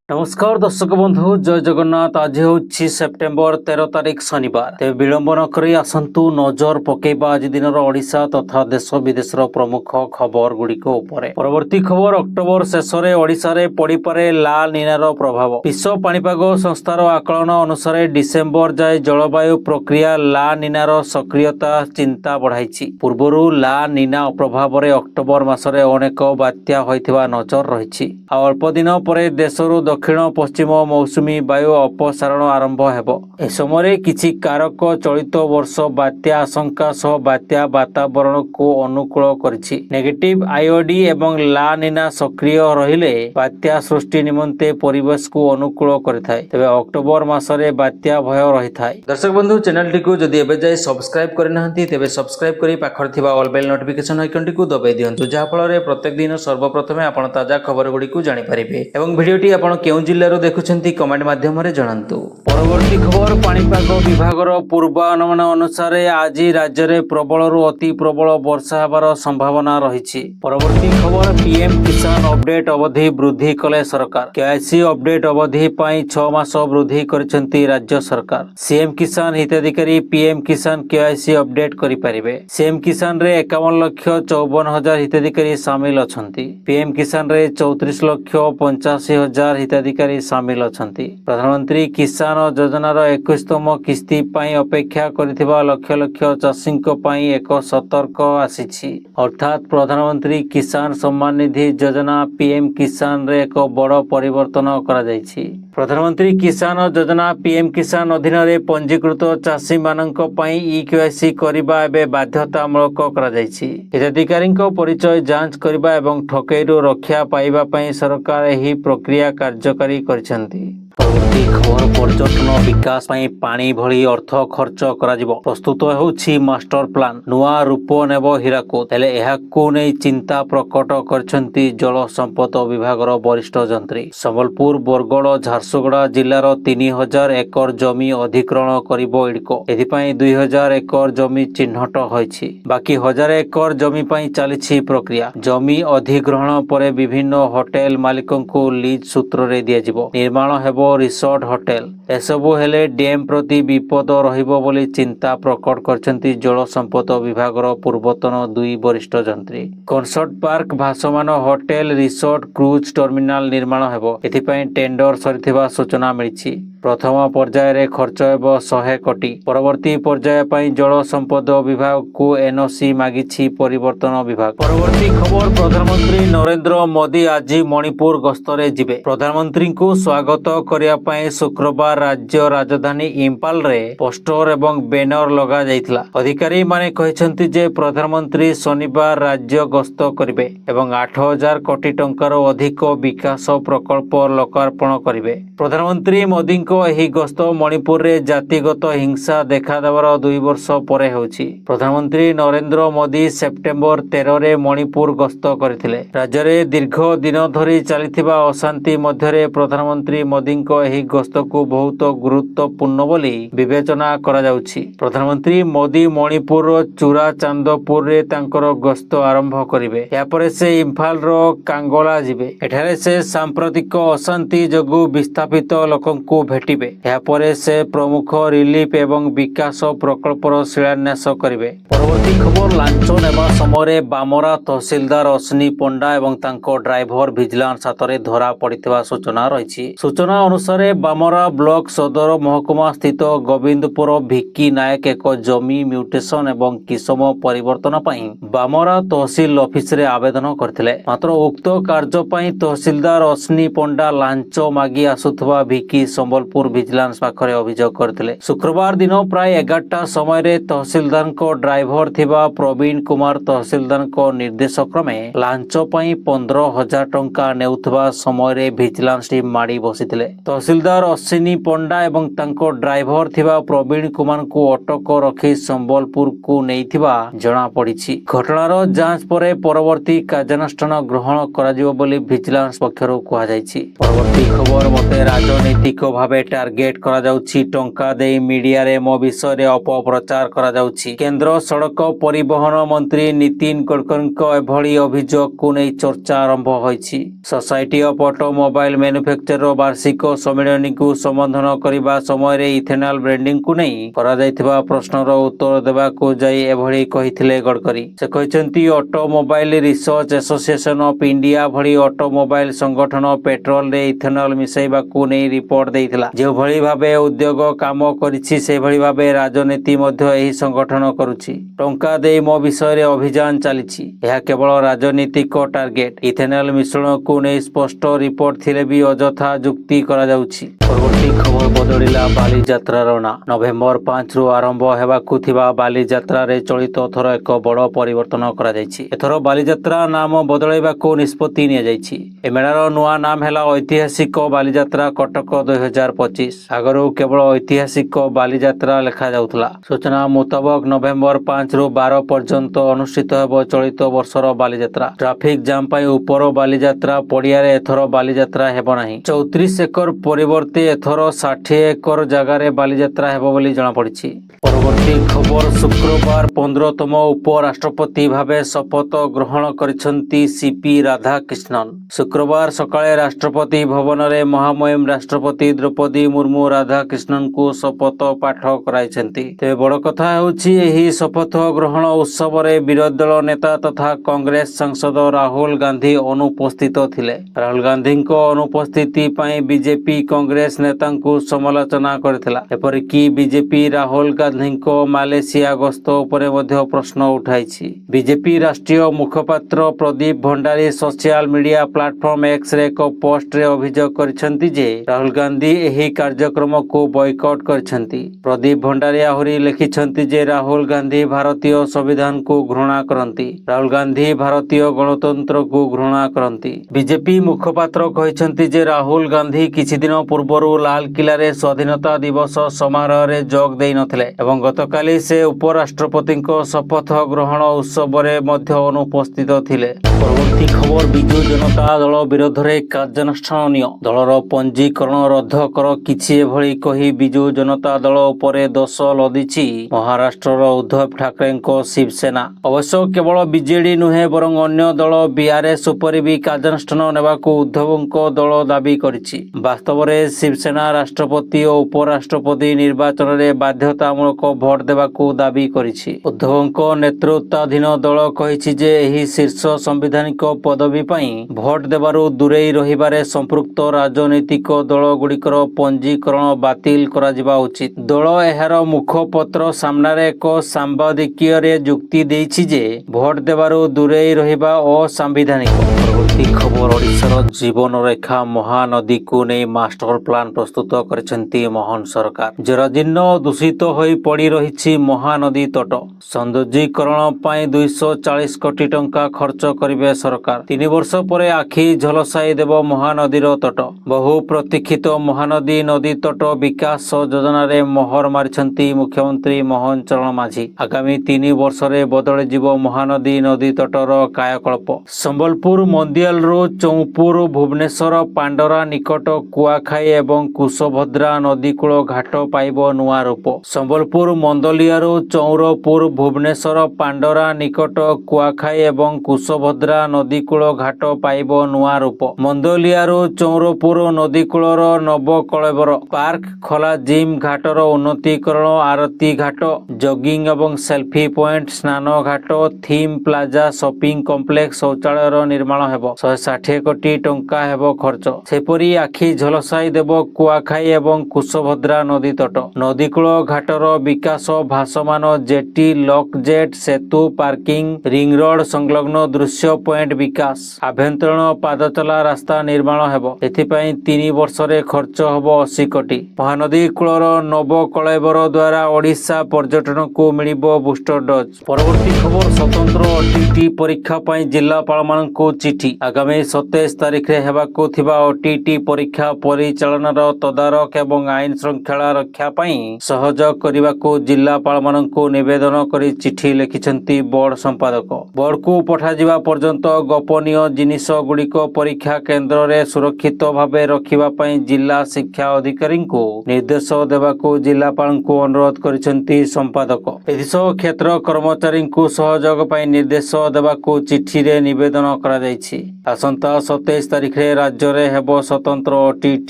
नमस्कार दर्शक बंधु जय जगन्नाथ। आज हूँ सेप्टेम्बर 13 तारिख शनिवार। तेज विलंब न करी आसंतु नजर पकेबा आज दिन ओडिशा तथा देश विदेशर प्रमुख खबर गुड़िक उपरे। परवर्ती खबर अक्टोबर शेष में ओडिशा रे पड़िपारे ला निनार प्रभाव। विश्व पाणीपाग संस्थार आकलन अनुसार डिसेम्बर जाए जलवायु प्रक्रिया ला निनार सक्रियता चिंता बढ़ाई। पूर्वर ला निना प्रभाव में अक्टोबर मासरे अनेक बात्या होइथिबा नजर रही। अल्प दिन पर देशरू दक्षिण पश्चिम मौसुमी वायु अपसारण आरंभ हेब। ए समय किछि कारक चलित वर्ष बात्या आशंका सह बात्या वातावरण को अनुकूल करिछि। नेगेटिव आईओडी एवं ला निना सक्रिय रहिले बात्या सृष्टि निमंते परिवेश को अनुकूल करिथाय। तबे अक्टोबर मासरे बात्या भय रहिथाय। दर्शक बंधु चैनल टी को जदि एबे जाय सब्सक्राइब करि नहंती तेबे सब्सक्राइब करी पाखर थिबा ऑल बेल नोटिफिकेशन आइकन टी को दबाई दियंतु, जहा फल प्रत्येक दिन सर्वप्रथमे आपण ताजा खबर गुडी को जानि परिबे। एवं वीडियो टी आपण केउ जिल्लारो देखुछंती कमेंट माध्यम रे जणांतु। परवर्ती खबर पाणीपाग विभागर पूर्वानुमान अनुसार आज राज्य रे प्रबलरु अति प्रबल वर्षा हेबार संभावना रहिछि। परवर्ती खबर पीएम किसान अपडेट अवधि वृद्धि कले सरकार। केआईसी अपडेट अवधि पई 6 मास वृद्धि करिसेंती राज्य सरकार। सीएम किसान हिताधिकारी पीएम किसान केआईसी अपडेट करि परिबे। सीएम किसान रे 51,54,000 हिताधिकारी शामिल अछंती। पीएम किसान रे 34,85,000 हिताधिकारी शामिल अछंती। प्रधानमंत्री किसान योजनार 21तम किस्ती पई अपेक्षा करिथिबा लक्ष लक्ष चाषींक पई एक सतर्क आसीछि। अर्थात प्रधानमंत्री किसान सम्मान निधि योजना पीएम किसान रे एक बड़ परिवर्तन करा जायछि। प्रधानमंत्री किसान योजना पीएम किसान अधीन रे पंजीकृत चाषी मानक पई ईकेवाईसी करिबा एबे बाध्यतामूलक करा जायछि। हिताधिकारींक परिचय जांच करिबा एवं ठकेइरु रक्षा पाइबा पई सरकार एही प्रक्रिया कार्यकारी करिसेंती। परवर्ती खबर पर्यटन विकास पई पानी भली अर्थ खर्च करा जिवो। प्रस्तुत होउछि मास्टर प्लान। नुआ रूप नेब हीराकुद। हेले एहाकु नै चिंता प्रकट करछंती जल संपद विभागर वरिष्ठ जंत्री। संबलपुर बरगड़ झारसुगुड़ा जिल्लार 3000 एकर जमी अधिग्रहण करिबो इडको। एथि पई 2000 एकर जमी चिन्हट होइछि। बाकी 1000 एकर जमी पई चालिछि प्रक्रिया। जमी अधिग्रहण परे विभिन्न होटेल मालिकंकु लीज सूत्र रे दिया जिवो। निर्माण हेबो रिसोर्ट होटेल। एसबु हेले डैम प्रति विपद रहिबो बोली चिंता प्रकट करछंती जल संपद विभागर पूर्वतन 2 वरिष्ठ जंत्री। कनसर्ट पार्क भासमान होटेल रिसोर्ट क्रूज टर्मिनाल निर्माण हेबो। एथि पई टेंडर सरिथिबा सूचना मिलिछि। प्रथम पर्याय रे खर्च हेबो 100 कोटी। परवर्ती पर्याय पई जल संपद विभाग को एनओसी मागिछि परिवर्तन विभाग। परवर्ती खबर प्रधानमंत्री नरेंद्र मोदी आज मणिपुर गस्तरे जिबे। प्रधानमंत्री को स्वागत करिया पई शुक्रवार राज्य राजधानी इंफाल रे पोस्टर एवं बैनर लगा जाइथिला। अधिकारी माने कहिसंती जे प्रधानमंत्री शनिवार राज्य गस्त करिवे एवं 8000 कोटी टंकार अधिक विकास प्रकल्प लोकार्पण करिवे। प्रधानमंत्री मोदी को एही गस्त मणिपुर रे जातिगत हिंसा देखा देवार 2 वर्ष परे होछि। प्रधानमंत्री नरेंद्र मोदी सेप्टेम्बर 13 रे मणिपुर गस्त करथिले। राज्य रे दीर्घ दिन धरि चलिथिबा अशांति मध्यरे प्रधानमंत्री मोदी को एही गस्त को बहुत गुरुत्वपूर्ण बोली विवेचना करा जाउछि। प्रधानमंत्री मोदी मणिपुर चूरा चांदपुर रे तांकर गस्त आरंभ करिवे। या परे से इंफाल रो कांगोला जिबे। एठारे से सांप्रतिक अशांति जगु विस्थापित लोकंकु भेटिबे। या परे से प्रमुख रिलीफ एवं विकास प्रकल्पर शिलान्यास करिवे। परवर्ती खबर लांच नेबा समय बामरा तहसीलदार अश्विनी पंडा एवं तांको ड्राइवर विजिलेंस हातरे धरा पड़िथिबा सूचना रहिछि। सूचना अनुसार बामरा ब्लॉक सदर महकुमा स्थित गोविंदपुर भिक्की नायक एक जमी म्यूटेशन एवं किसम परिवर्तन पई बामरा तहसील ऑफिस रे आवेदन करथिले। मात्र उक्त कार्य पई तहसीलदार अश्विनी पंडा लांच मागी आसुथबा भिक्की संबलपुर विजिलेंस पाखरे अभियोग करथिले। शुक्रवार दिन प्राय 11टा समय रे तहसीलदार को ड्राइवर थिबा प्रवीण कुमार तहसीलदार को निर्देश क्रमे लांच पई 15,000 टंका नेउथबा समय रे विजिलेंस टीम माडी बसिथिले। तहसीलदार अश्विनी पंडा एवं तांको ड्राइवर थिबा प्रवीण कुमार को अटक रखी संबलपुर को नेइथिबा जणा पड़िछि। घटनार जांच परे परवर्ती कार्यानुष्ठान ग्रहण कराजिबो बोली विजिलेंस पक्षरु कहा जायछि। परवर्ती खबर मते राजनीतिक भाव ଭାବେ ଟାର୍ଗେଟ କରାଯାଉଛି। ଟଙ୍କା ଦେଇ ମିଡିଆରେ ମୋ ବିଷୟରେ ଅପପ୍ରଚାର କରାଯାଉଛି। କେନ୍ଦ୍ର ସଡ଼କ ପରିବହନ ମନ୍ତ୍ରୀ ନୀତିନ ଗଡ଼କରୀଙ୍କ ଏଭଳି ଅଭିଯୋଗକୁ ନେଇ ଚର୍ଚ୍ଚା ଆରମ୍ଭ ହୋଇଛି। ସୋସାଇଟି ଅଫ୍ ଅଟୋମୋବାଇଲ ମ୍ୟାନୁଫ୍ୟାକ୍ଚରର ବାର୍ଷିକ ସମ୍ମିଳନୀକୁ ସମ୍ବୋଧନ କରିବା ସମୟରେ ଇଥେନଲ ବ୍ରାଣ୍ଡିଂକୁ ନେଇ କରାଯାଇଥିବା ପ୍ରଶ୍ନର ଉତ୍ତର ଦେବାକୁ ଯାଇ ଏଭଳି କହିଥିଲେ ଗଡ଼କରୀ। ସେ କହିଛନ୍ତି automobile research association of India ଭଳି ଅଟୋମୋବାଇଲ ସଂଗଠନ ପେଟ୍ରୋଲରେ ଇଥେନଲ ମିଶାଇବାକୁ ନେଇ ରିପୋର୍ଟ ଦେଇଥିଲା। ଯେଉଁଭଳି ଭାବେ ଉଦ୍ୟୋଗ କାମ କରିଛି ସେଭଳି ଭାବେ ରାଜନୀତି ମଧ୍ୟ ଏହି ସଂଗଠନ କରୁଛି। ଟଙ୍କା ଦେଇ ମୋ ବିଷୟରେ ଅଭିଯାନ ଚାଲିଛି। ଏହା କେବଳ ରାଜନୀତିକ ଟାର୍ଗେଟ। ଇଥେନଲ ମିଶ୍ରଣକୁ ନେଇ ସ୍ପଷ୍ଟ ରିପୋର୍ଟ ଥିଲେ ବି ଅଯଥା ଯୁକ୍ତି କରାଯାଉଛି। ପରବର୍ତ୍ତୀ ଖବର ବଦଳିଲା ବାଲିଯାତ୍ରାର ନାଁ। ନଭେମ୍ବର 5ରୁ ଆରମ୍ଭ ହେବାକୁ ଥିବା ବାଲିଯାତ୍ରାରେ ଚଳିତ ଥର ଏକ ବଡ଼ ପରିବର୍ତ୍ତନ କରାଯାଇଛି। ଏଥର ବାଲିଯାତ୍ରା ନାମ ବଦଳାଇବାକୁ ନିଷ୍ପତ୍ତି ନିଆଯାଇଛି। ଏ ମେଳାର ନୂଆ ନାମ ହେଲା ଐତିହାସିକ ବାଲିଯାତ୍ରା କଟକ 2025। ଆଗରୁ କେବଳ ଐତିହାସିକ ବାଲିଯାତ୍ରା ଲେଖାଯାଉଥିଲା। ସୂଚନା ମୁତାବକ ନଭେମ୍ବର 5ରୁ 12 ପର୍ଯ୍ୟନ୍ତ ଅନୁଷ୍ଠିତ ହେବ ଚଳିତ ବର୍ଷର ବାଲିଯାତ୍ରା। ଟ୍ରାଫିକ ଜାମ୍ ପାଇଁ ଉପର ବାଲିଯାତ୍ରା ପଡ଼ିଆରେ ଏଥର ବାଲିଯାତ୍ରା ହେବ ନାହିଁ। 34 ଏକର ପରିବର୍ତ୍ତେ ଏଥର 60 ଏକର ଜାଗାରେ ବାଲିଯାତ୍ରା ହେବ ବୋଲି ଜଣାପଡ଼ିଛି। ପରବର୍ତ୍ତୀ ଖବର ଶୁକ୍ରବାର 15ତମ ଉପରାଷ୍ଟ୍ରପତି ଭାବେ ଶପଥ ଗ୍ରହଣ କରିଛନ୍ତି ସିପି ରାଧାକ୍ରିଷ୍ଣନ। ଶୁକ୍ରବାର ସକାଳେ ରାଷ୍ଟ୍ରପତି ଭବନରେ ମହାମହିମ ରାଷ୍ଟ୍ରପତି ଦ୍ରୌପଦୀ ମୁର୍ମୁ ରାଧାକ୍ରିଷ୍ଣନଙ୍କୁ ଶପଥ ପାଠ କରାଇଛନ୍ତି। ତେବେ ବଡ଼ କଥା ହେଉଛି ଏହି ଶପଥ ଗ୍ରହଣ ଉତ୍ସବରେ ବିରୋଧୀ ଦଳ ନେତା ତଥା କଂଗ୍ରେସ ସାଂସଦ ରାହୁଲ ଗାନ୍ଧୀ ଅନୁପସ୍ଥିତ ଥିଲେ। ରାହୁଲ ଗାନ୍ଧୀଙ୍କ ଅନୁପସ୍ଥିତି ପାଇଁ ବିଜେପି କଂଗ୍ରେସ ନେତାଙ୍କୁ ସମାଲୋଚନା କରିଥିଲା। ଏପରିକି ବିଜେପି ରାହୁଲ ଗାନ୍ଧୀଙ୍କ ମାଲେସିଆ ଗସ୍ତ ଉପରେ ମଧ୍ୟ ପ୍ରଶ୍ନ ଉଠାଇଛି। ବିଜେପି ରାଷ୍ଟ୍ରୀୟ ମୁଖପାତ୍ର ପ୍ରଦୀପ ଭଣ୍ଡାରୀ ସୋସିଆଲ ମିଡିଆ ପ୍ଲାଟଫର୍ମ ଏକ୍ସରେ ଏକ ପୋଷ୍ଟରେ ଅଭିଯୋଗ କରିଛନ୍ତି ଯେ ରାହୁଲ ଗାନ୍ଧୀ ଏହି କାର୍ଯ୍ୟକ୍ରମକୁ ବୟକଟ୍ କରିଛନ୍ତି। ପ୍ରଦୀପ ଭଣ୍ଡାରୀ ଆହୁରି ଲେଖିଛନ୍ତି ଯେ ରାହୁଲ ଗାନ୍ଧୀ ଭାରତୀୟ ସମ୍ବିଧାନକୁ ଘୃଣା କରନ୍ତି। ରାହୁଲ ଗାନ୍ଧୀ ଭାରତୀୟ ଗଣତନ୍ତ୍ରକୁ ଘୃଣା କରନ୍ତି। ବିଜେପି ମୁଖପାତ୍ର କହିଛନ୍ତି ଯେ ରାହୁଲ ଗାନ୍ଧୀ କିଛି ଦିନ ପୂର୍ବରୁ ଲାଲକିଲ୍ଲାରେ ସ୍ୱାଧୀନତା ଦିବସ ସମାରୋହରେ ଯୋଗ ଦେଇନଥିଲେ ଏବଂ ଗତକାଲି ସେ ଉପରାଷ୍ଟ୍ରପତିଙ୍କ ଶପଥ ଗ୍ରହଣ ଉତ୍ସବରେ ମଧ୍ୟ ଅନୁପସ୍ଥିତ ଥିଲେ। ପରବର୍ତ୍ତୀ ଖବର ବିଜୁ ଜନତା ଦଳ ବିରୋଧରେ କାର୍ଯ୍ୟାନୁଷ୍ଠାନ ନିଅ। ଦଳର ପଞ୍ଜୀକରଣ ରଦ୍ଦ କର। କିଛି ଏଭଳି କହି ବିଜୁ ଜନତା ଦଳ ଉପରେ ଦୋଷ ଲଦିଛି ମହାରାଷ୍ଟ୍ରର ଉଦ୍ଧବ ଠାକରେଙ୍କ ଶିବସେନା। ଅବଶ୍ୟ କେବଳ ବିଜେଡି ନୁହେଁ ବରଂ ଅନ୍ୟ ଦଳ ବିଆରଏସ୍ ଉପରେ ବି କାର୍ଯ୍ୟାନୁଷ୍ଠାନ ନେବାକୁ ଉଦ୍ଧବଙ୍କ ଦଳ ଦାବି କରିଛି। ବାସ୍ତବରେ ଶିବସେନା ରାଷ୍ଟ୍ରପତି ଓ ଉପରାଷ୍ଟ୍ରପତି ନିର୍ବାଚନରେ ବାଧ୍ୟତାମୂଳକ ଭୋଟ ଦେବାକୁ ଦାବି କରିଛି। ଉଦ୍ଧବଙ୍କ ନେତୃତ୍ୱାଧୀନ ଦଳ କହିଛି ଯେ ଏହି ଶୀର୍ଷ ସାମ୍ବିଧାନିକ ପଦବୀ ପାଇଁ ଭୋଟ ଦେବାରୁ ଦୂରେଇ ରହିବାରେ ସମ୍ପୃକ୍ତ ରାଜନୈତିକ ଦଳଗୁଡ଼ିକର ପଞ୍ଜୀକରଣ ବାତିଲ କରାଯିବା ଉଚିତ। ଦଳ ଏହାର ମୁଖପତ୍ର ସାମ୍ନାରେ ଏକ ସାମ୍ବାଦିକୀୟରେ ଯୁକ୍ତି ଦେଇଛି ଯେ ଭୋଟ ଦେବାରୁ ଦୂରେଇ ରହିବା ଅସାମ୍ବିଧାନିକ। ପରବର୍ତ୍ତୀ ଖବର ଓଡ଼ିଶାର ଜୀବନରେଖା ମହାନଦୀକୁ ନେଇ ମାଷ୍ଟର ପ୍ଲାନ ପ୍ରସ୍ତୁତ କରିଛନ୍ତି ମୋହନ ସରକାର। ଜରାଜୀର୍ଣ୍ଣ ଦୂଷିତ ହୋଇ ପଡ଼ି ରହିଛି ମହାନଦୀ ତଟ। ସୌନ୍ଦର୍ଯ୍ୟୀକରଣ ପାଇଁ 240 କୋଟି ଟଙ୍କା ଖର୍ଚ୍ଚ କରିବେ ସରକାର। 3 ବର୍ଷ ପରେ ଆଖି ଝଲସାଇ ଦେବ ମହାନଦୀର ତଟ। ବହୁ ପ୍ରତୀକ୍ଷିତ ମହାନଦୀ ନଦୀ ତଟ ବିକାଶ ଯୋଜନାରେ ମୋହର ମାରିଛନ୍ତି ମୁଖ୍ୟମନ୍ତ୍ରୀ ମୋହନ ଚରଣ ମାଝୀ। ଆଗାମୀ 3 ବର୍ଷରେ ବଦଳିଯିବ ମହାନଦୀ ନଦୀ ତଟର କାୟାକଳ୍ପ। ସମ୍ବଲପୁର ମନ୍ଦିଆଲରୁ ଚୌପୁର, ଭୁବନେଶ୍ୱର ପାଣ୍ଡରା ନିକଟ କୁଆଖାଇ ଏବଂ କୁଶଭଦ୍ରା ନଦୀକୂଳ ଘାଟ ପାଇବ ନୂଆ ରୂପ। ସମ୍ବଲପୁର ମନ୍ଦଲିଆରୁ ଚୌରପୁର, ଭୁବନେଶ୍ୱର ପାଣ୍ଡରା ନିକଟ କୁଆଖାଇ ଏବଂ କୁଶଭଦ୍ରା ନଦୀକୂଳ ଘାଟ ପାଇବ ନୂଆ ରୂପ। ମନ୍ଦଲିଆରୁ ଚୌରପୁର ନଦୀକୂଳର ନବକଳେବର ପାର୍କ, ଖୋଲା ଜିମ୍ ଘାଟର ଉନ୍ନତୀକରଣ, ଆରତୀ ଘାଟ, ଜଗିଂ ଏବଂ ସେଲ୍ଫି ପଏଣ୍ଟ, ସ୍ନାନ ଘାଟ, ଥିମ୍ ପ୍ଲାଜା, ସପିଂ କମ୍ପ୍ଲେକ୍ସ, ଶୌଚାଳୟର ନିର୍ମାଣ ହେବ। 160 କୋଟି ଟଙ୍କା ହେବ ଖର୍ଚ୍ଚ। ସେପରି ଆଖି ଝଲସାଇ ଦେବ କୁଆଖାଇ ଏବଂ କୁଶଭଦ୍ରା ନଦୀ ତଟ। ନଦୀକୂଳ ଘାଟର ବିକାଶ, ଭାସମାନ ଜେଟି, ଲକ୍ ଜେଟ୍, ସେତୁ, ପାର୍କିଂ, ରିଙ୍ଗ ରୋଡ ସଂଲଗ୍ନ ଦୃଶ୍ୟ ପଏଣ୍ଟ ବିକାଶ, ଆଭ୍ୟନ୍ତରୀଣ ପାଦଚଲା ରାସ୍ତା ନିର୍ମାଣ ହେବ। ଏଥିପାଇଁ 3 ବର୍ଷରେ ଖର୍ଚ୍ଚ ହେବ 80 କୋଟି। ମହାନଦୀ କୂଳର ନବକଳେବର ଦ୍ୱାରା ଓଡ଼ିଶା ପର୍ଯ୍ୟଟନକୁ ମିଳିବ ବୁଷ୍ଟର ଡୋଜ୍। ପରବର୍ତ୍ତୀ ଖବର ସ୍ୱତନ୍ତ୍ର ଓଟିଟି ପରୀକ୍ଷା ପାଇଁ ଜିଲ୍ଲାପାଳମାନଙ୍କୁ ଚିଠି। ଆଗାମୀ 27 ତାରିଖରେ ହେବାକୁ ଥିବା OTT ପରୀକ୍ଷା ପରିଚାଳନାର ତଦାରଖ ଏବଂ ଆଇନ ଶୃଙ୍ଖଳା ରକ୍ଷା ପାଇଁ ସହଯୋଗ କରିବାକୁ ଜିଲ୍ଲାପାଳମାନଙ୍କୁ ନିବେଦନ କରି ଚିଠି ଲେଖିଛନ୍ତି ବୋର୍ଡ ସମ୍ପାଦକ। ବୋର୍ଡକୁ ପଠାଯିବା ପର୍ଯ୍ୟନ୍ତ ଗୋପନୀୟ ଜିନିଷ ଗୁଡ଼ିକ ପରୀକ୍ଷା କେନ୍ଦ୍ରରେ ସୁରକ୍ଷିତ ଭାବେ ରଖିବା ପାଇଁ ଜିଲ୍ଲା ଶିକ୍ଷା ଅଧିକାରୀଙ୍କୁ ନିର୍ଦ୍ଦେଶ ଦେବାକୁ ଜିଲ୍ଲାପାଳଙ୍କୁ ଅନୁରୋଧ କରିଛନ୍ତି ସମ୍ପାଦକ। ଏଥିସହ କ୍ଷେତ୍ର କର୍ମଚାରୀଙ୍କୁ ସହଯୋଗ ପାଇଁ ନିର୍ଦ୍ଦେଶ ଦେବାକୁ ଚିଠିରେ ନିବେଦନ କରାଯାଇଛି। ଆସନ୍ତା 27 ତାରିଖରେ ରାଜ୍ୟରେ ହେବ ସ୍ୱତନ୍ତ୍ର OTT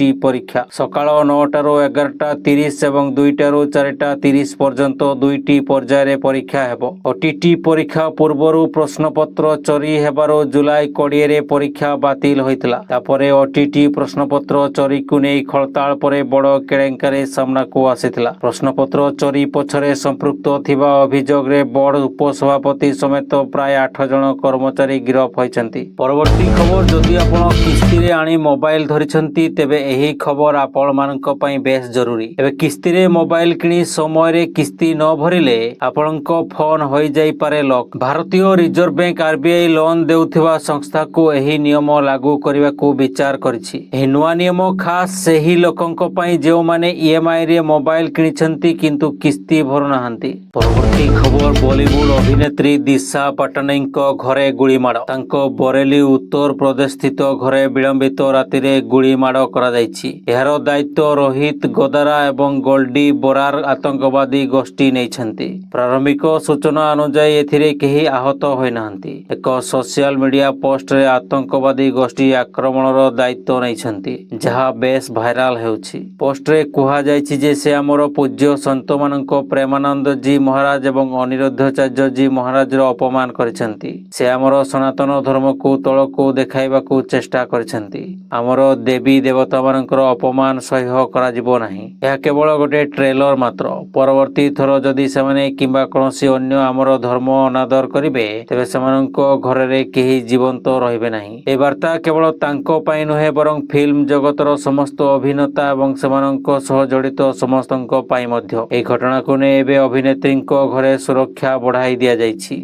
ପରୀକ୍ଷା। ସକାଳ 9ଟାରୁ 11:30 ଏବଂ 2ଟାରୁ 4:30 ପର୍ଯ୍ୟନ୍ତ 2ଟି ପର୍ଯ୍ୟାୟରେ ପରୀକ୍ଷା ହେବ। OTT ପରୀକ୍ଷା ପୂର୍ବରୁ ପ୍ରଶ୍ନପତ୍ର ଚୋରି ହେବାରୁ ଜୁଲାଇ 20ରେ ପରୀକ୍ଷା ବାତିଲ ହୋଇଥିଲା। ତାପରେ OTT ପ୍ରଶ୍ନପତ୍ର ଚୋରିକୁ ନେଇ ଖୋଳତାଡ଼ ପରେ ବଡ଼ କେଳେଙ୍କାରୀ ସାମ୍ନାକୁ ଆସିଥିଲା। ପ୍ରଶ୍ନପତ୍ର ଚୋରି ପଛରେ ସମ୍ପୃକ୍ତ ଥିବା ଅଭିଯୋଗରେ ବୋର୍ଡ ଉପସଭାପତି ସମେତ ପ୍ରାୟ 8 ଜଣ କର୍ମଚାରୀ ଗିରଫ ହୋଇଛନ୍ତି। ପରବର୍ତ୍ତୀ ଖବର, ଯଦି ଆପଣ କିସ୍ତିରେ ଆଣି ମୋବାଇଲ ଧରିଛନ୍ତି ତେବେ ଏହି ଖବର ଆପଣମାନଙ୍କ ପାଇଁ ବେଶ ଜରୁରୀ। ଏବେ କିସ୍ତିରେ ମୋବାଇଲ କିଣି ସମୟରେ କିସ୍ତି ନ ଭରିଲେ ଆପଣଙ୍କ ଫୋନ ହୋଇଯାଇପାରେ ଲକ୍। ଭାରତୀୟ ରିଜର୍ଭ ବ୍ୟାଙ୍କ RBI ଲୋନ୍ ଦେଉଥିବା ସଂସ୍ଥାକୁ ଏହି ନିୟମ ଲାଗୁ କରିବାକୁ ବିଚାର କରିଛି। ଏହି ନୂଆ ନିୟମ ଖାସ୍ ସେହି ଲୋକଙ୍କ ପାଇଁ ଯେଉଁମାନେ EMIରେ ମୋବାଇଲ କିଣିଛନ୍ତି କିନ୍ତୁ କିସ୍ତି ଭରୁନାହାନ୍ତି। ପରବର୍ତ୍ତୀ ଖବର, ବଲିଉଡ ଅଭିନେତ୍ରୀ ଦିଶା ପାଟାନୀଙ୍କ ଘରେ ଗୁଳିମାଡ଼। ତାଙ୍କ ବରେଲି ଉତ୍ତର ପ୍ରଦେଶ ସ୍ଥିତ ଘରେ ବିଳମ୍ବିତ ରାତିରେ ଗୁଳିମାଡ଼ କରାଯାଇଛି। ଏହାର ଦାୟିତ୍ୱ ରୋହିତ ଗୋଦାରା ଏବଂ ଗୋଲ୍ଡି ବୋରାର ଆତଙ୍କବାଦୀ ଗୋଷ୍ଠୀ ନେଇଛନ୍ତି। ପ୍ରାରମ୍ଭିକ ସୂଚନା ଅନୁଯାୟୀ ଏଥିରେ କେହି ଆହତ ହୋଇନାହାନ୍ତି। ଏକ ସୋସିଆଲ ମିଡିଆ ପୋଷ୍ଟରେ ଆତଙ୍କବାଦୀ ଗୋଷ୍ଠୀ ଆକ୍ରମଣର ଦାୟିତ୍ୱ ନେଇଛନ୍ତି, ଯାହା ବେଶ ଭାଇରାଲ ହେଉଛି। ପୋଷ୍ଟରେ କୁହାଯାଇଛି ଯେ ସେ ଆମର ପୂଜ୍ୟ ସନ୍ତମାନଙ୍କ ପ୍ରେମାନନ୍ଦ ଜୀ ମହାରାଜ ଏବଂ ଅନିରୁଦ୍ଧାଚାର୍ଯ୍ୟ ଜୀ ମହାରାଜର ଅପମାନ କରିଛନ୍ତି। ସେ ଆମର ସନାତନ ଧର୍ମକୁ ତଳକୁ ଦେଖାଇବାକୁ ଚେଷ୍ଟା କରିଛନ୍ତି। ଆମର ଦେବୀ ଦେବତାମାନଙ୍କର ଅପମାନ ସହ୍ୟ କରାଯିବ ନାହିଁ। ଏହା କେବଳ ଗୋଟିଏ ଟ୍ରେଲର ମାତ୍ର। ପରବର୍ତ୍ତୀ ଥର ଯଦି ସେମାନେ କିମ୍ବା କୌଣସି ଅନ୍ୟ ଆମର ଧର୍ମ ଅନାଦର କରିବେ ତେବେ ସେମାନଙ୍କ ଘରରେ କେହି ଜୀବନ୍ତ ରହିବେ ନାହିଁ। ଏ ବାର୍ତ୍ତା କେବଳ ତାଙ୍କ ପାଇଁ ନୁହେଁ ବରଂ ଫିଲ୍ମ ଜଗତର ସମସ୍ତ ଅଭିନେତା ଏବଂ ସେମାନଙ୍କ ସହ ଜଡ଼ିତ ସମସ୍ତଙ୍କ ପାଇଁ ମଧ୍ୟ। ଏହି ଘଟଣାକୁ ନେଇ ଏବେ ଅଭିନେତ୍ରୀଙ୍କ ଘରେ ସୁରକ୍ଷା ବଢ଼ାଇ ଦିଆଯାଇଛି।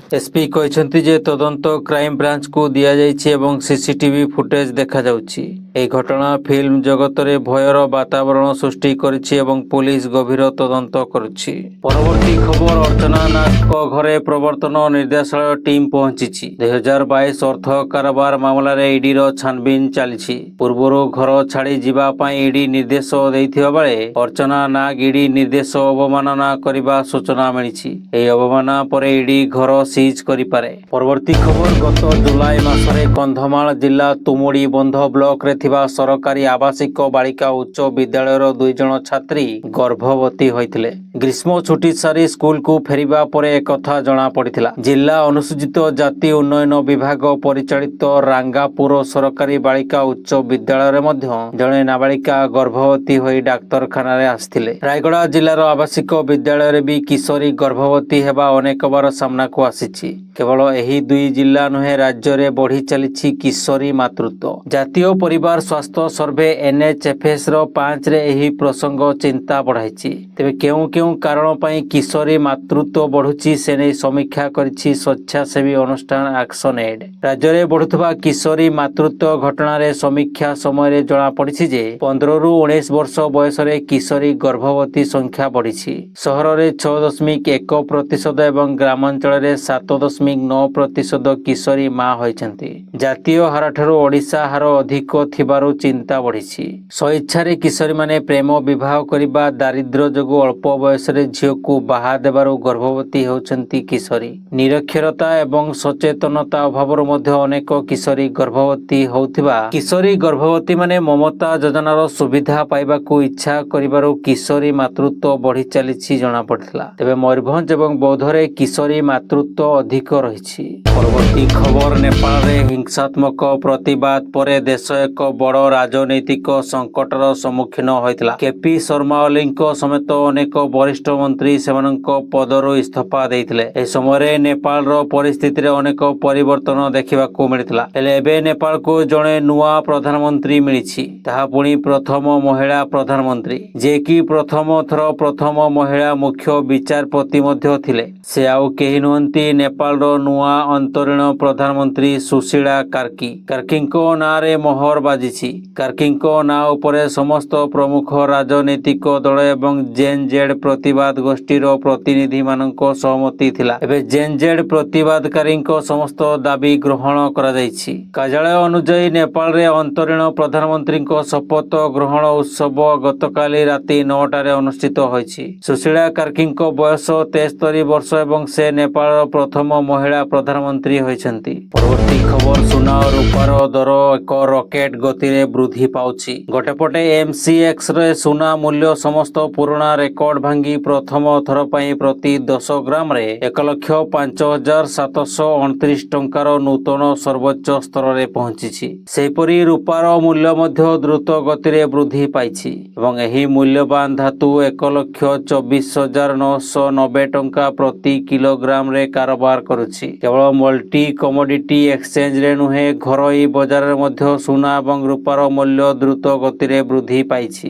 SP କହିଛନ୍ତି ଯେ ତଦନ୍ତ କ୍ରାଇମବ୍ରାଞ୍ଚକୁ ଦିଆଯାଇଛି ଏବଂ CCTV ଫୁଟେଜ ଦେଖାଯାଉଛି। ଏହି ଘଟଣା ଫିଲ୍ମ ଜଗତରେ ଭୟର ବାତାବରଣ ସୃଷ୍ଟି କରିଛି ଏବଂ ପୋଲିସ ଗଭୀର ତଦନ୍ତ କରୁଛି। ପରବର୍ତ୍ତୀ ଖବର, ଅର୍ଚ୍ଚନା ନାଗଙ୍କ ଘରେ ପ୍ରବର୍ତ୍ତନ ନିର୍ଦ୍ଦେଶାଳୟ ଟିମ୍ ପହଞ୍ଚିଛି। 2022 ଅର୍ଥ କାରବାର ମାମଲାରେ EDର ଛାନଭିନ ଚାଲିଛି। ପୂର୍ବରୁ ଘର ଛାଡ଼ି ଯିବା ପାଇଁ ED ନିର୍ଦ୍ଦେଶ ଦେଇଥିବା ବେଳେ ଅର୍ଚ୍ଚନା ନାଗ ED ନିର୍ଦ୍ଦେଶ ଅବମାନନା କରିବା ସୂଚନା ମିଳିଛି। ଏହି ଅବମାନନା ପରେ ED ଘର ସିଜ୍ କରିପାରେ। ପରବର୍ତ୍ତୀ ଖବର, ଗତ ଜୁଲାଇ ମାସରେ କନ୍ଧମାଳ ଜିଲ୍ଲା ତୁମୁଡି ବନ୍ଧ ବ୍ଲକରେ ଥିବା ସରକାରୀ ଆବାସିକ ବାଳିକା ଉଚ୍ଚ ବିଦ୍ୟାଳୟର 2 ଜଣ ଛାତ୍ରୀ ଗର୍ଭବତୀ ହୋଇଥିଲେ। ଗ୍ରୀଷ୍ମ ଛୁଟି ସାରି ସ୍କୁଲକୁ ଫେରିବା ପରେ ଏକଥା ଜଣାପଡ଼ିଥିଲା। ଜିଲ୍ଲା ଅନୁସୂଚିତ ଜାତି ଉନ୍ନୟନ ବିଭାଗ ପରିଚାଳିତ ରାଙ୍ଗାପୁର ସରକାରୀ ବାଳିକା ଉଚ୍ଚ ବିଦ୍ୟାଳୟରେ ମଧ୍ୟ ଜଣେ ନାବାଳିକା ଗର୍ଭବତୀ ହୋଇ ଡାକ୍ତରଖାନାରେ ଆସିଥିଲେ। ରାୟଗଡ଼ା ଜିଲ୍ଲାର ଆବାସିକ ବିଦ୍ୟାଳୟରେ ବି କିଶୋରୀ ଗର୍ଭବତୀ ହେବା ଅନେକବାର ସାମ୍ନାକୁ ଆସିଛି। କେବଳ ଏହି 2 ଜିଲ୍ଲା ନୁହେଁ, ରାଜ୍ୟରେ ବଢ଼ି ଚାଲିଛି କିଶୋରୀ ମାତୃତ୍ୱ। ଜାତୀୟ ପରିବାର ସ୍ୱାସ୍ଥ୍ୟ ସର୍ଭେ NHFSର 5ରେ ଏହି ପ୍ରସଙ୍ଗ ଚିନ୍ତା ବଢ଼ାଇଛି। ତେବେ କେଉଁ କେଉଁ କାରଣ ପାଇଁ କିଶୋରୀ ମାତୃତ୍ୱ ବଢ଼ୁଛି ସେ ନେଇ ସମୀକ୍ଷା କରିଛି ସ୍ୱେଚ୍ଛାସେବୀ ଅନୁଷ୍ଠାନ ଆକ୍ସନ ଏଡ୍। ରାଜ୍ୟରେ ବଢ଼ୁଥିବା କିଶୋରୀ ମାତୃତ୍ୱ ଘଟଣାରେ ସମୀକ୍ଷା ସମୟରେ ଜଣାପଡ଼ିଛି ଯେ 15ରୁ 19 ବର୍ଷ ବୟସରେ କିଶୋରୀ ଗର୍ଭବତୀ ସଂଖ୍ୟା ବଢ଼ିଛି। ସହରରେ 6.1% ଏବଂ ଗ୍ରାମାଞ୍ଚଳରେ 7.9% କିଶୋରୀ ମା ହୋଇଛନ୍ତି। ଜାତୀୟ ହାରଠାରୁ ଓଡ଼ିଶା ହାର ଅଧିକ ଥିବାରୁ ଚିନ୍ତା ବଢ଼ିଛି। ସ୍ୱଇଚ୍ଛାରେ କିଶୋରୀମାନେ ପ୍ରେମ ବିବାହ କରିବା, ଦାରିଦ୍ର୍ୟ ଯୋଗୁଁ ଅଳ୍ପ ବୟସରେ ଝିଅକୁ ବାହା ଦେବାରୁ ଗର୍ଭବତୀ ହେଉଛନ୍ତି କିଶୋରୀ। ନିରକ୍ଷରତା ଏବଂ ସଚେତନତା ଅଭାବରୁ ମଧ୍ୟ ଅନେକ କିଶୋରୀ ଗର୍ଭବତୀ ହେଉଥିବା କିଶୋରୀ ଗର୍ଭବତୀମାନେ ମମତା ଯୋଜନାର ସୁବିଧା ପାଇବାକୁ ଇଚ୍ଛା କରିବାରୁ କିଶୋରୀ ମାତୃତ୍ୱ ବଢ଼ି ଚାଲିଛି ଜଣାପଡ଼ିଥିଲା। ତେବେ ମୟୂରଭଞ୍ଜ ଏବଂ ବୌଦ୍ଧରେ କିଶୋରୀ ମାତୃତ୍ୱ ଅଧିକ ରହିଛି। ପରବର୍ତ୍ତୀ ଖବର, ନେପାଳରେ ହିଂସାତ୍ମକ ପ୍ରତିବାଦ ପରେ ଦେଶ ଏକ ବଡ଼ ରାଜନୈତିକ ସଂକଟର ସମ୍ମୁଖୀନ ହୋଇଥିଲା। କେପି ଶର୍ମା ଓଲିଙ୍କ ସମେତ ଅନେକ ବରିଷ୍ଠ ମନ୍ତ୍ରୀ ସେମାନଙ୍କ ପଦରୁ ଇସ୍ତଫା ଦେଇଥିଲେ। ଏହି ସମୟରେ ନେପାଳର ପରିସ୍ଥିତିରେ ଅନେକ ପରିବର୍ତ୍ତନ ଦେଖିବାକୁ ମିଳିଥିଲା। ହେଲେ ଏବେ ନେପାଳକୁ ଜଣେ ନୂଆ ପ୍ରଧାନମନ୍ତ୍ରୀ ମିଳିଛି, ତାହା ପୁଣି ପ୍ରଥମ ମହିଳା ପ୍ରଧାନମନ୍ତ୍ରୀ, ଯିଏକି ପ୍ରଥମ ଥର ପ୍ରଥମ ମହିଳା ମୁଖ୍ୟ ବିଚାରପତି ମଧ୍ୟ ଥିଲେ। ସେ ଆଉ କେହି ନୁହନ୍ତି ନେପାଳର ନୂଆ ଅନ୍ତରୀଣ ପ୍ରଧାନମନ୍ତ୍ରୀ ସୁଶୀଳା କାର୍କି। କାର୍କିଙ୍କ ନାଁରେ ମୋହର ବାଜିଛି। କାର୍କିଙ୍କ ନାଁ ଉପରେ ସମସ୍ତ ପ୍ରମୁଖ ରାଜନୈତିକ ଦଳ ଏବଂ ଜେନ୍-ଜେଡ୍ ପ୍ରତିବାଦ ଗୋଷ୍ଠୀର ପ୍ରତିନିଧିମାନଙ୍କ ସହମତି ଥିଲା। ଏବେ ଜେନ୍-ଜେଡ୍ ପ୍ରତିବାଦକାରୀଙ୍କ ସମସ୍ତ ଦାବି ଗ୍ରହଣ କରାଯାଇଛି। କାର୍ଯ୍ୟାଳୟ ଅନୁଯାୟୀ ନେପାଳରେ ଅନ୍ତରୀଣ ପ୍ରଧାନମନ୍ତ୍ରୀଙ୍କ ଶପଥ ଗ୍ରହଣ ଉତ୍ସବ ଗତକାଲି ରାତି 9ଟାରେ ଅନୁଷ୍ଠିତ ହୋଇଛି। ସୁଶୀଳା କାର୍କିଙ୍କ ବୟସ 73 ବର୍ଷ ଏବଂ ସେ ନେପାଳର ପ୍ରଥମ ମହିଳା ପ୍ରଧାନମନ୍ତ୍ରୀ ହୋଇଛନ୍ତି। ପରବର୍ତ୍ତୀ ଖବର, ସୁନା ଓ ରୂପାର ଦର ଏକ ରକେଟ୍ ଗତିରେ ବୃଦ୍ଧି ପାଉଛି। ଗୋଟେପଟେ MCXରେ ସୁନା ମୂଲ୍ୟ ସମସ୍ତ ପୁରୁଣା ରେକର୍ଡ ଭାଙ୍ଗି ପ୍ରଥମ ଥର ପାଇଁ ପ୍ରତି 10 ଗ୍ରାମରେ 1,05,729 ଟଙ୍କାର ନୂତନ ସର୍ବୋଚ୍ଚ ସ୍ତରରେ ପହଞ୍ଚିଛି। ସେହିପରି ରୂପାର ମୂଲ୍ୟ ମଧ୍ୟ ଦ୍ରୁତ ଗତିରେ ବୃଦ୍ଧି ପାଇଛି ଏବଂ ଏହି ମୂଲ୍ୟବାନ ଧାତୁ 1,24,990 ଟଙ୍କା ପ୍ରତି କିଲୋଗ୍ରାମରେ କାରବାର କରୁଛି। କେବଳ ମଲ୍ଟି କମୋଡିଟି ଏକ୍ସଚେଞ୍ଜରେ ନୁହେଁ, ଘରୋଇ ବଜାରରେ ମଧ୍ୟ ସୁନା ଏବଂ ରୂପାର ମୂଲ୍ୟ ଦ୍ରୁତ ଗତିରେ ବୃଦ୍ଧି ପାଇଛି।